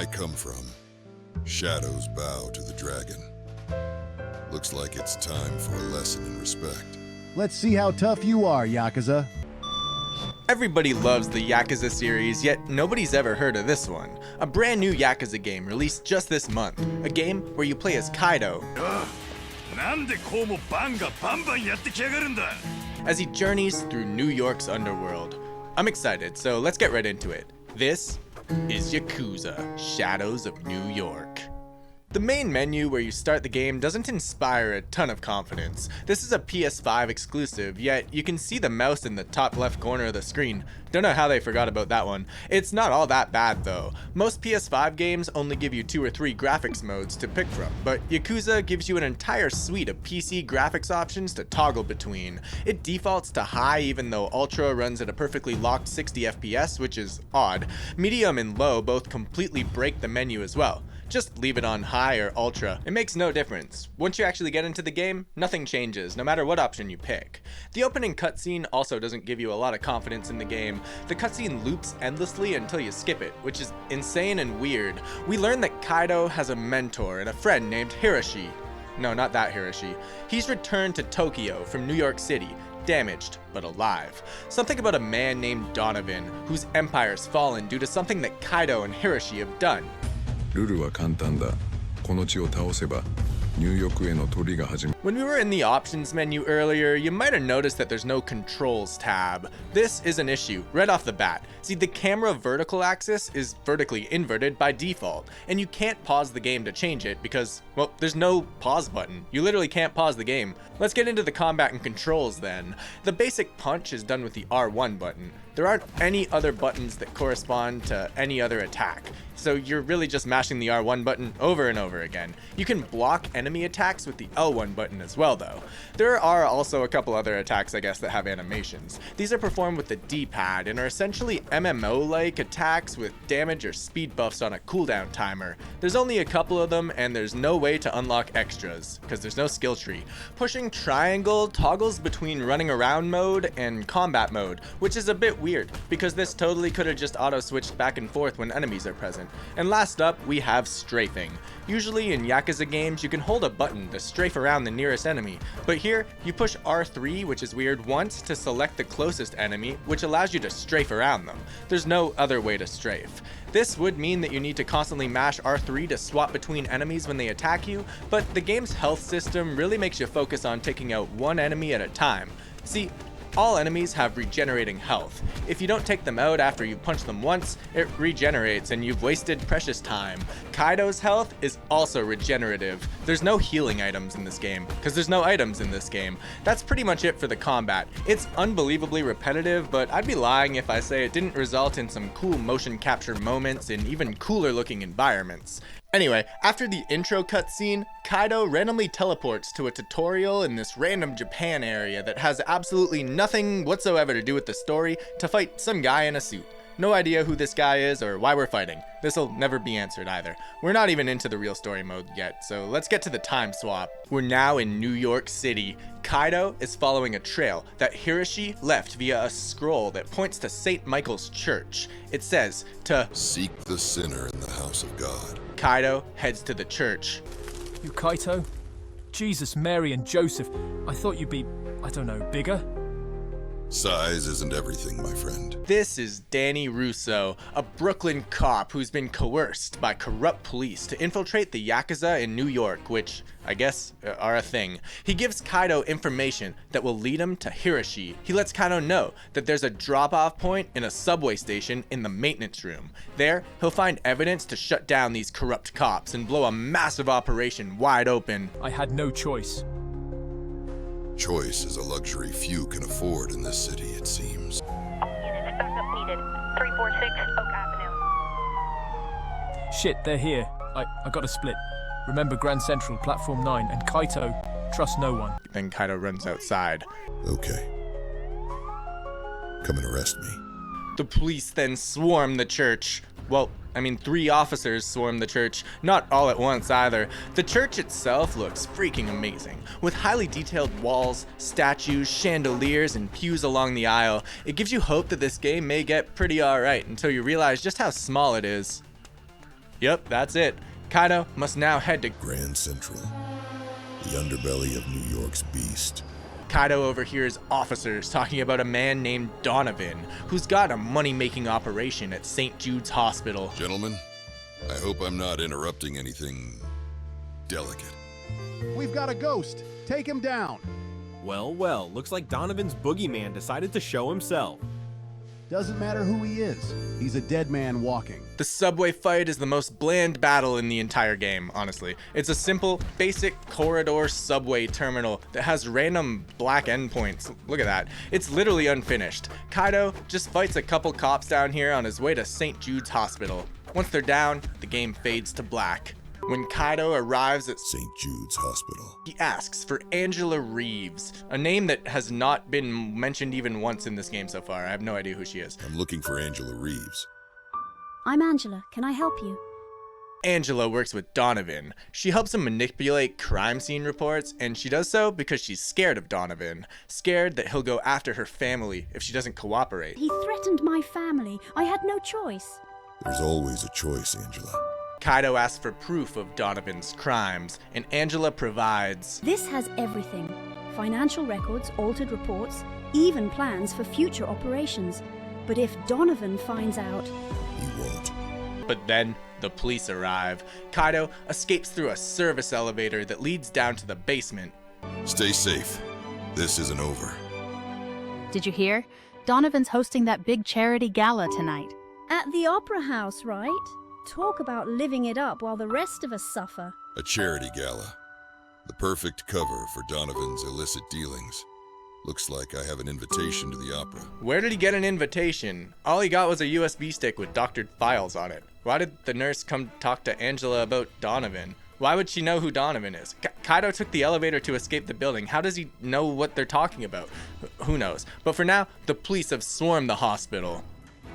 I come from, shadows bow to the dragon. Looks like it's time for a lesson in respect. Let's see how tough you are, Yakuza. Everybody loves the Yakuza series, yet nobody's ever heard of this one. A brand new Yakuza game released just this month. A game where you play as Kaido as he journeys through New York's underworld. I'm excited, so let's get right into it. This is Yakuza, Shadows of New York. The main menu where you start the game doesn't inspire a ton of confidence. This is a PS5 exclusive, yet you can see the mouse in the top left corner of the screen. Don't know how they forgot about that one. It's not all that bad though. Most PS5 games only give you 2 or 3 graphics modes to pick from, but Yakuza gives you an entire suite of PC graphics options to toggle between. It defaults to high even though Ultra runs at a perfectly locked 60 FPS, which is odd. Medium and low both completely break the menu as well. Just leave it on high or ultra. It makes no difference. Once you actually get into the game, nothing changes, no matter what option you pick. The opening cutscene also doesn't give you a lot of confidence in the game. The cutscene loops endlessly until you skip it, which is insane and weird. We learn that Kaido has a mentor and a friend named Hiroshi. No, not that Hiroshi. He's returned to Tokyo from New York City, damaged but alive. Something about a man named Donovan, whose empire's fallen due to something that Kaido and Hiroshi have done. ルールは簡単だ。この地を倒せば、ニューヨークへの鳥が始まる。 When we were in the options menu earlier, you might have noticed that there's no controls tab. This is an issue, right off the bat. See, the camera vertical axis is vertically inverted by default, and you can't pause the game to change it because, well, there's no pause button. You literally can't pause the game. Let's get into the combat and controls then. The basic punch is done with the R1 button. There aren't any other buttons that correspond to any other attack, so you're really just mashing the R1 button over and over again. You can block enemy attacks with the L1 button as well though. There are also a couple other attacks I guess that have animations. These are performed with the D-pad and are essentially MMO-like attacks with damage or speed buffs on a cooldown timer. There's only a couple of them and there's no way to unlock extras, because there's no skill tree. Pushing triangle toggles between running around mode and combat mode, which is a bit weird, because this totally could have just auto-switched back and forth when enemies are present. And last up, we have strafing. Usually in Yakuza games, you can hold a button to strafe around the nearest enemy, but here, you push R3, which is weird, once to select the closest enemy, which allows you to strafe around them. There's no other way to strafe. This would mean that you need to constantly mash R3 to swap between enemies when they attack you, but the game's health system really makes you focus on taking out one enemy at a time. See, all enemies have regenerating health. If you don't take them out after you punch them once, it regenerates and you've wasted precious time. Kaido's health is also regenerative. There's no healing items in this game, because there's no items in this game. That's pretty much it for the combat. It's unbelievably repetitive, but I'd be lying if I say it didn't result in some cool motion capture moments and even cooler looking environments. Anyway, after the intro cutscene, Kaido randomly teleports to a tutorial in this random Japan area that has absolutely nothing whatsoever to do with the story to fight some guy in a suit. No idea who this guy is or why we're fighting. This'll never be answered either. We're not even into the real story mode yet, so let's get to the time swap. We're now in New York City. Kaido is following a trail that Hiroshi left via a scroll that points to St. Michael's Church. It says to Seek the sinner in the house of God. Kaido heads to the church. You Kaito? Jesus, Mary, and Joseph. I thought you'd be, I don't know, bigger? Size isn't everything, my friend. This is Danny Russo, a Brooklyn cop who's been coerced by corrupt police to infiltrate the Yakuza in New York, which I guess are a thing. He gives Kaido information that will lead him to Hiroshi. He lets Kaido know that there's a drop-off point in a subway station in the maintenance room. There, he'll find evidence to shut down these corrupt cops and blow a massive operation wide open. I had no choice. Choice is a luxury few can afford in this city, it seems. All units, backup needed. 346 Oak Avenue. Shit, they're here. I got a split. Remember Grand Central, Platform 9, and Kaito, trust no one. Then Kaido runs outside. Okay. Come and arrest me. The police then swarm the church. Well, 3 officers swarm the church, not all at once either. The church itself looks freaking amazing, with highly detailed walls, statues, chandeliers, and pews along the aisle. It gives you hope that this game may get pretty alright until you realize just how small it is. Yep, that's it. Kaido must now head to Grand Central, the underbelly of New York's beast. Kaido overhears officers talking about a man named Donovan, who's got a money-making operation at St. Jude's Hospital. Gentlemen, I hope I'm not interrupting anything delicate. We've got a ghost. Take him down. Well, well, looks like Donovan's boogeyman decided to show himself. Doesn't matter who he is. He's a dead man walking. The subway fight is the most bland battle in the entire game, honestly. It's a simple, basic corridor subway terminal that has random black endpoints. Look at that. It's literally unfinished. Kaido just fights a couple cops down here on his way to St. Jude's Hospital. Once they're down, the game fades to black. When Kaido arrives at St. Jude's Hospital. he asks for Angela Reeves, a name that has not been mentioned even once in this game so far. I have no idea who she is. I'm looking for Angela Reeves. I'm Angela. Can I help you? Angela works with Donovan. She helps him manipulate crime scene reports, and she does so because she's scared of Donovan. Scared that he'll go after her family if she doesn't cooperate. He threatened my family. I had no choice. There's always a choice, Angela. Kaido asks for proof of Donovan's crimes, and Angela provides. This has everything. Financial records, altered reports, even plans for future operations. But if Donovan finds out... He won't. But then the police arrive. Kaido escapes through a service elevator that leads down to the basement. Stay safe. This isn't over. Did you hear? Donovan's hosting that big charity gala tonight. At the Opera House, right? Talk about living it up while the rest of us suffer. A charity gala. The perfect cover for Donovan's illicit dealings. Looks like I have an invitation to the opera. Where did he get an invitation? All he got was a USB stick with doctored files on it. Why did the nurse come talk to Angela about Donovan? Why would she know who Donovan is? Kaido took the elevator to escape the building. How does he know what they're talking about? Who knows? But for now, the police have swarmed the hospital.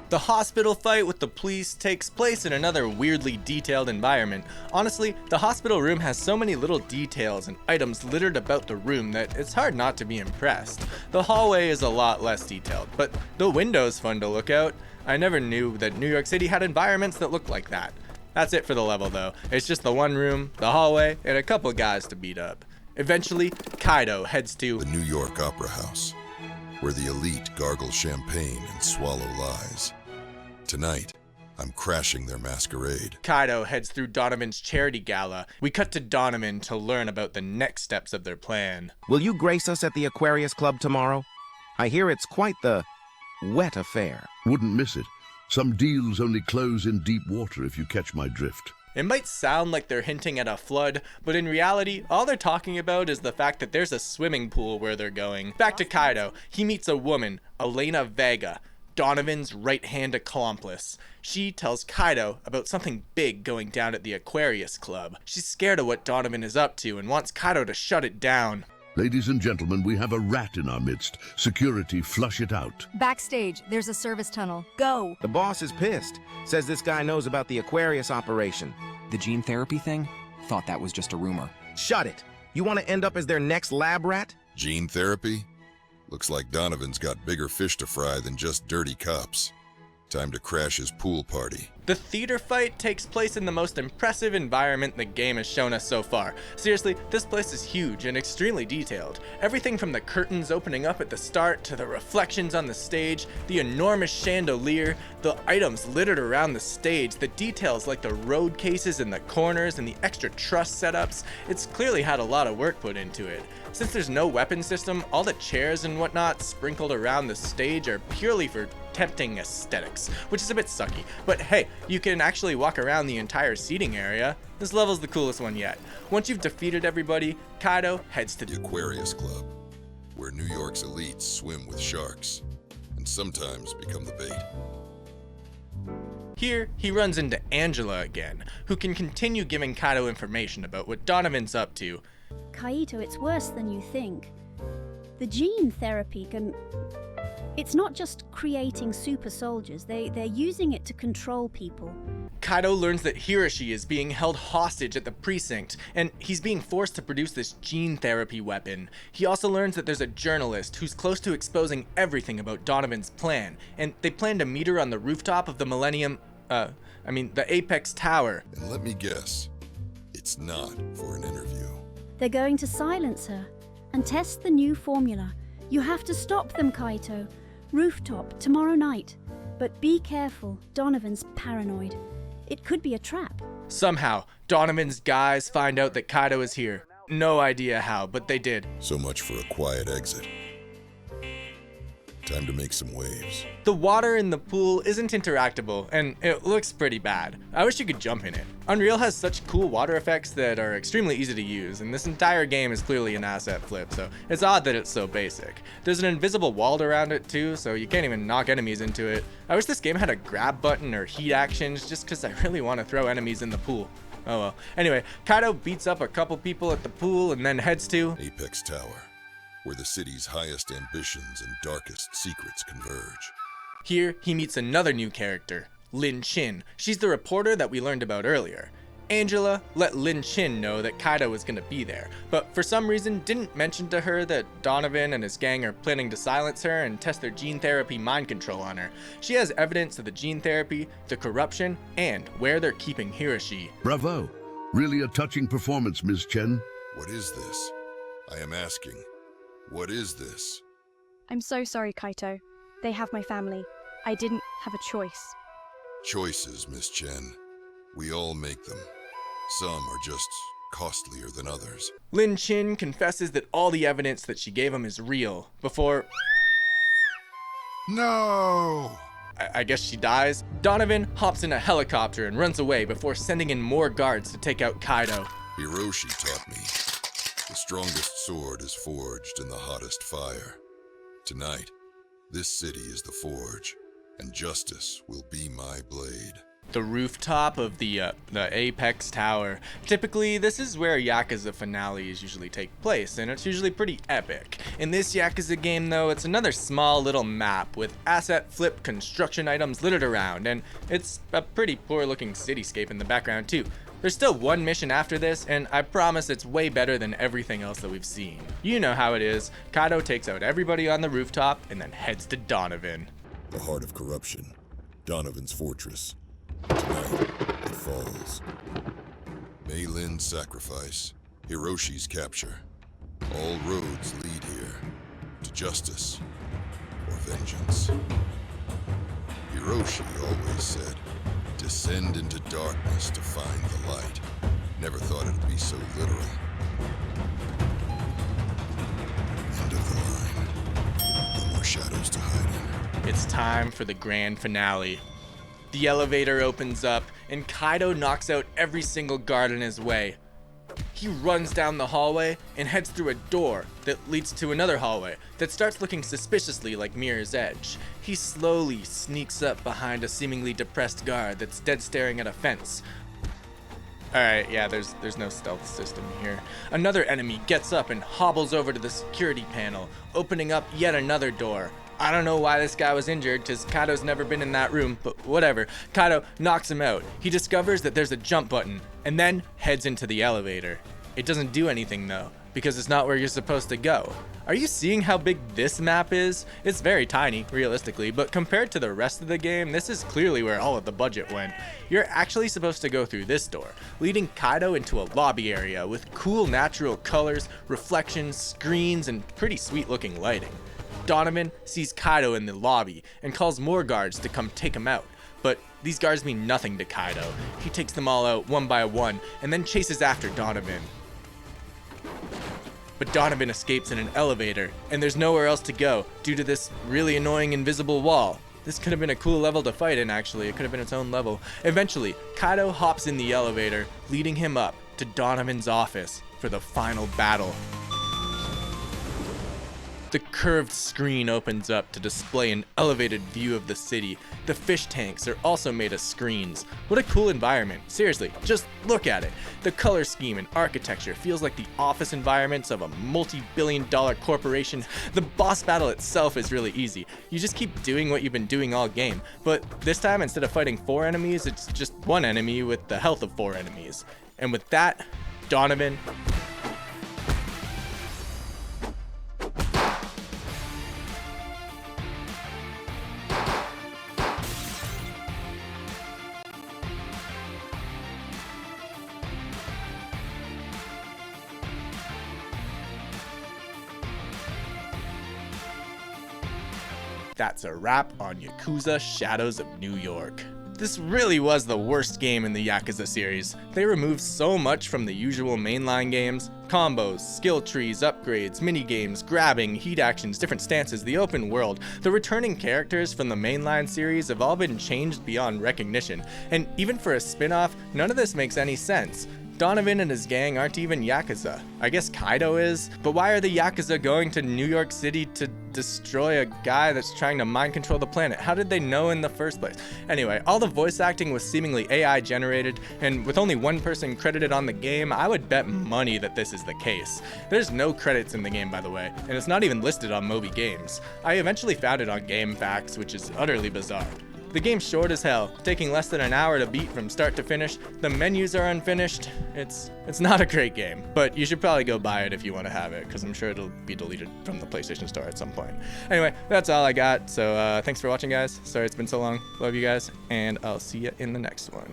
The hospital fight with the police takes place in another weirdly detailed environment. Honestly, the hospital room has so many little details and items littered about the room that it's hard not to be impressed. The hallway is a lot less detailed, but the window's fun to look out. I never knew that New York City had environments that looked like that. That's it for the level though. It's just the one room, the hallway, and a couple guys to beat up. Eventually, Kaido heads to The New York Opera House, where the elite gargle champagne and swallow lies. Tonight, I'm crashing their masquerade. Kaido heads through Donovan's charity gala. We cut to Donovan to learn about the next steps of their plan. Will you grace us at the Aquarius Club tomorrow? I hear it's quite the wet affair. Wouldn't miss it. Some deals only close in deep water, if you catch my drift. It might sound like they're hinting at a flood, but in reality, all they're talking about is the fact that there's a swimming pool where they're going. Back to Kaido. He meets a woman, Elena Vega, Donovan's right-hand accomplice. She tells Kaido about something big going down at the Aquarius Club. She's scared of what Donovan is up to and wants Kaido to shut it down. Ladies and gentlemen, we have a rat in our midst. Security, flush it out. Backstage, there's a service tunnel. Go! The boss is pissed. Says this guy knows about the Aquarius operation. The gene therapy thing? Thought that was just a rumor. Shut it! You want to end up as their next lab rat? Gene therapy? Looks like Donovan's got bigger fish to fry than just dirty cops. Time to crash his pool party. The theater fight takes place in the most impressive environment the game has shown us so far. Seriously, this place is huge and extremely detailed. Everything from the curtains opening up at the start to the reflections on the stage, the enormous chandelier, the items littered around the stage, the details like the road cases in the corners and the extra truss setups. It's clearly had a lot of work put into it. Since there's no weapon system, all the chairs and whatnot sprinkled around the stage are purely for tempting aesthetics, which is a bit sucky. But hey, you can actually walk around the entire seating area. This level's the coolest one yet. Once you've defeated everybody, Kaido heads to the Aquarius Club, where New York's elites swim with sharks and sometimes become the bait. Here, he runs into Angela again, who can continue giving Kaido information about what Donovan's up to. Kaito, it's worse than you think. The gene therapy can... It's not just creating super soldiers, they're using it to control people. Kaido learns that Hiroshi is being held hostage at the precinct, and he's being forced to produce this gene therapy weapon. He also learns that there's a journalist who's close to exposing everything about Donovan's plan, and they plan to meet her on the rooftop of the I mean, the Apex Tower. And let me guess, it's not for an interview. They're going to silence her and test the new formula. You have to stop them, Kaito. Rooftop, tomorrow night. But be careful, Donovan's paranoid. It could be a trap. Somehow, Donovan's guys find out that Kaito is here. No idea how, but they did. So much for a quiet exit. Time to make some waves. The water in the pool isn't interactable, and it looks pretty bad. I wish you could jump in it. Unreal has such cool water effects that are extremely easy to use, and this entire game is clearly an asset flip, so it's odd that it's so basic. There's an invisible wall around it too, so you can't even knock enemies into it. I wish this game had a grab button or heat actions, just because I really want to throw enemies in the pool. Oh well. Anyway, Kaito beats up a couple people at the pool and then heads to Apex Tower, where the city's highest ambitions and darkest secrets converge. Here, he meets another new character, Lin Chin. She's the reporter that we learned about earlier. Angela let Lin Chin know that Kaito was gonna be there, but for some reason didn't mention to her that Donovan and his gang are planning to silence her and test their gene therapy mind control on her. She has evidence of the gene therapy, the corruption, and where they're keeping Hiroshi. Bravo! Really a touching performance, Ms. Chen. What is this? I am asking. What is this? I'm so sorry, Kaito. They have my family. I didn't have a choice. Choices, Miss Chen. We all make them. Some are just costlier than others. Lin Chin confesses that all the evidence that she gave him is real before... No! I guess she dies. Donovan hops in a helicopter and runs away before sending in more guards to take out Kaito. Hiroshi taught me. The strongest sword is forged in the hottest fire. Tonight, this city is the forge, and justice will be my blade. The rooftop of the Apex Tower. Typically, this is where Yakuza finales usually take place, and it's usually pretty epic. In this Yakuza game, though, it's another small little map with asset flip construction items littered around, and it's a pretty poor looking cityscape in the background too. There's still one mission after this, and I promise it's way better than everything else that we've seen. You know how it is. Kaito takes out everybody on the rooftop and then heads to Donovan. The heart of corruption. Donovan's fortress. Tonight, it falls. Mei Lin's sacrifice. Hiroshi's capture. All roads lead here. To justice. Or vengeance. Hiroshi always said, descend into darkness to find the light. Never thought it'd be so literal. End of the line. No more shadows to hide in. It's time for the grand finale. The elevator opens up, and Kaito knocks out every single guard in his way. He runs down the hallway and heads through a door that leads to another hallway that starts looking suspiciously like Mirror's Edge. He slowly sneaks up behind a seemingly depressed guard that's dead staring at a fence. Alright, yeah, there's no stealth system here. Another enemy gets up and hobbles over to the security panel, opening up yet another door. I don't know why this guy was injured, because Kaito's never been in that room, but whatever. Kaito knocks him out. He discovers that there's a jump button, and then heads into the elevator. It doesn't do anything though, because it's not where you're supposed to go. Are you seeing how big this map is? It's very tiny, realistically, but compared to the rest of the game, this is clearly where all of the budget went. You're actually supposed to go through this door, leading Kaito into a lobby area with cool natural colors, reflections, screens, and pretty sweet looking lighting. Donovan sees Kaito in the lobby and calls more guards to come take him out. But these guards mean nothing to Kaito. He takes them all out one by one and then chases after Donovan. But Donovan escapes in an elevator, and there's nowhere else to go due to this really annoying invisible wall. This could have been a cool level to fight in, actually. It could have been its own level. Eventually, Kaito hops in the elevator, leading him up to Donovan's office for the final battle. The curved screen opens up to display an elevated view of the city. The fish tanks are also made of screens. What a cool environment. Seriously, just look at it. The color scheme and architecture feels like the office environments of a multi-billion-dollar corporation. The boss battle itself is really easy. You just keep doing what you've been doing all game. But this time, instead of fighting 4 enemies, it's just 1 enemy with the health of 4 enemies. And with that, Donovan... that's a wrap on Yakuza Shadows of New York. This really was the worst game in the Yakuza series. They removed so much from the usual mainline games. Combos, skill trees, upgrades, minigames, grabbing, heat actions, different stances, the open world. The returning characters from the mainline series have all been changed beyond recognition. And even for a spin-off, none of this makes any sense. Donovan and his gang aren't even Yakuza. I guess Kaido is, but why are the Yakuza going to New York City to destroy a guy that's trying to mind control the planet? How did they know in the first place? Anyway, all the voice acting was seemingly AI generated, and with only one person credited on the game, I would bet money that this is the case. There's no credits in the game, by the way, and it's not even listed on Moby Games. I eventually found it on GameFAQs, which is utterly bizarre. The game's short as hell, taking less than an hour to beat from start to finish. The menus are unfinished. It's not a great game, but you should probably go buy it if you want to have it, because I'm sure it'll be deleted from the PlayStation Store at some point. Anyway, that's all I got, so thanks for watching, guys. Sorry it's been so long. Love you guys, and I'll see you in the next one.